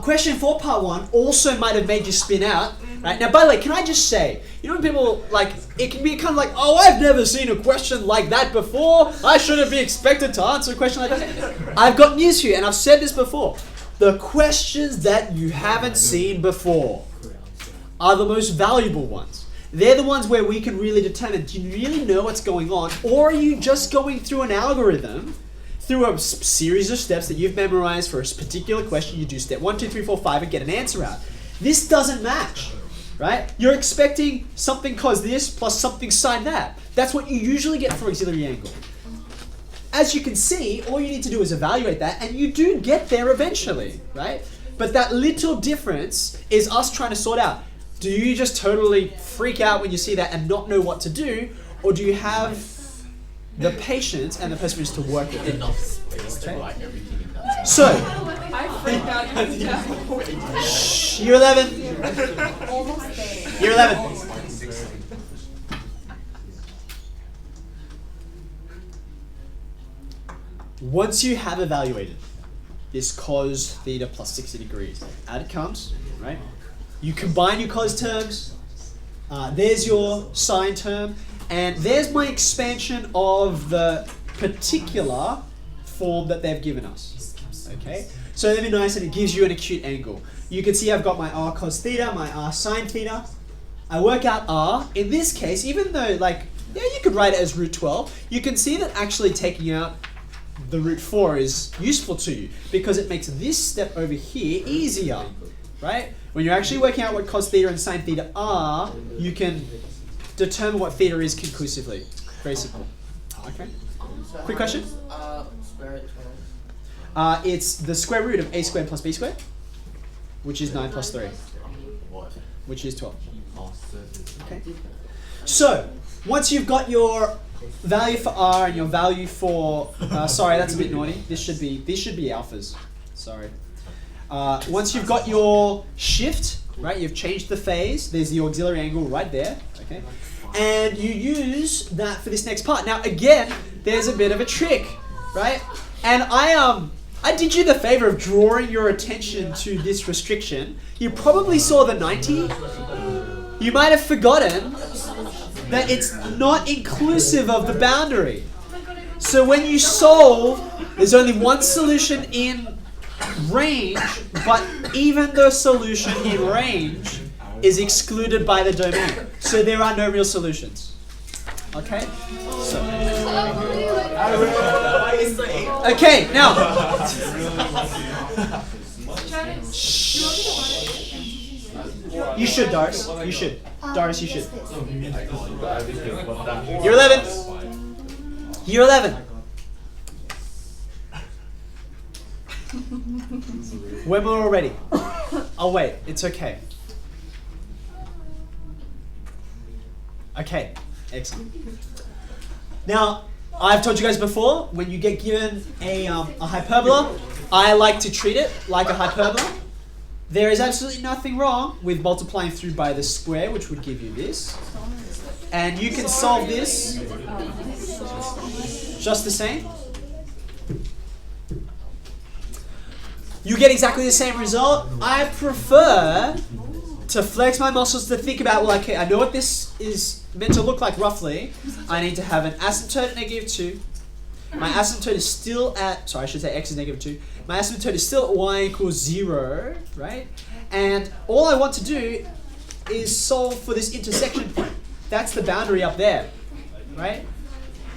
question 4 part 1 also might have made you spin out. Right? Now, by the way, can I just say, you know when people, like, it can be kind of like, oh, I've never seen a question like that before. I shouldn't be expected to answer a question like that. I've got news for you, and I've said this before. The questions that you haven't seen before are the most valuable ones. They're the ones where we can really determine, do you really know what's going on, or are you just going through an algorithm, through a series of steps that you've memorized for a particular question? You do step 1, 2, 3, 4, 5 and get an answer out. This doesn't match, right? You're expecting something cos this plus something sine that. That's what you usually get for auxiliary angle. As you can see, all you need to do is evaluate that, and you do get there eventually, right? But that little difference is us trying to sort out. Do you just totally freak out when you see that and not know what to do, or do you have the patience and the perseverance to work with it? Okay. So, I freaked out. shh, year 11. Almost there. Year 11. Once you have evaluated this cos theta plus 60 degrees, out it comes, right? You combine your cos terms, there's your sine term, and there's my expansion of the particular form that they've given us, okay? So that'd be nice, and it gives you an acute angle. You can see I've got my r cos theta, my r sine theta. I work out r. In this case, even though, like, yeah, you could write it as root 12, you can see that actually taking out the root 4 is useful to you because it makes this step over here easier, right? When you're actually working out what cos theta and sine theta are, you can determine what theta is conclusively. Very simple. Okay. Quick question? Square root 12. It's the square root of a squared plus b squared, which is 9 plus 3, which is 12. Okay. So, once you've got your value for r and your value for sorry, that's a bit naughty. These should be alphas. Sorry. Once you've got your shift, right? You've changed the phase. There's the auxiliary angle right there. Okay. And you use that for this next part. Now again, there's a bit of a trick, right? And I did you the favor of drawing your attention to this restriction. You probably saw the 90. You might have forgotten that it's not inclusive of the boundary. So when you solve, there's only one solution in range, but even the solution in range is excluded by the domain. So there are no real solutions. Okay? So. Okay, now. You should, Doris. You should. Doris, you should. Year 11. Year 11. When we're all ready. I'll wait. It's okay. Okay. Excellent. Now, I've told you guys before, when you get given a hyperbola, I like to treat it like a hyperbola. There is absolutely nothing wrong with multiplying through by the square, which would give you this. And you can solve this just the same. You get exactly the same result. I prefer to flex my muscles to think about, well, okay, I know what this is meant to look like roughly. I need to have an asymptote at -2. My asymptote is still at, sorry, I should say x is -2. My asymptote is still at y equals 0, right? And all I want to do is solve for this intersection point. That's the boundary up there, right?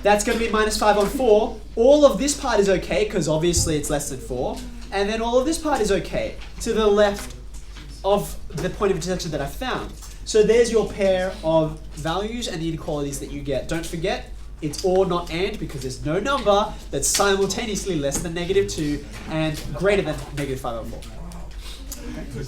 That's going to be -5 on 4. All of this part is okay, because obviously it's less than 4. And then all of this part is okay, to the left of the point of intersection that I found. So there's your pair of values and the inequalities that you get. Don't forget, it's or not and, because there's no number that's simultaneously less than -2 and greater than -5 over 4. Okay.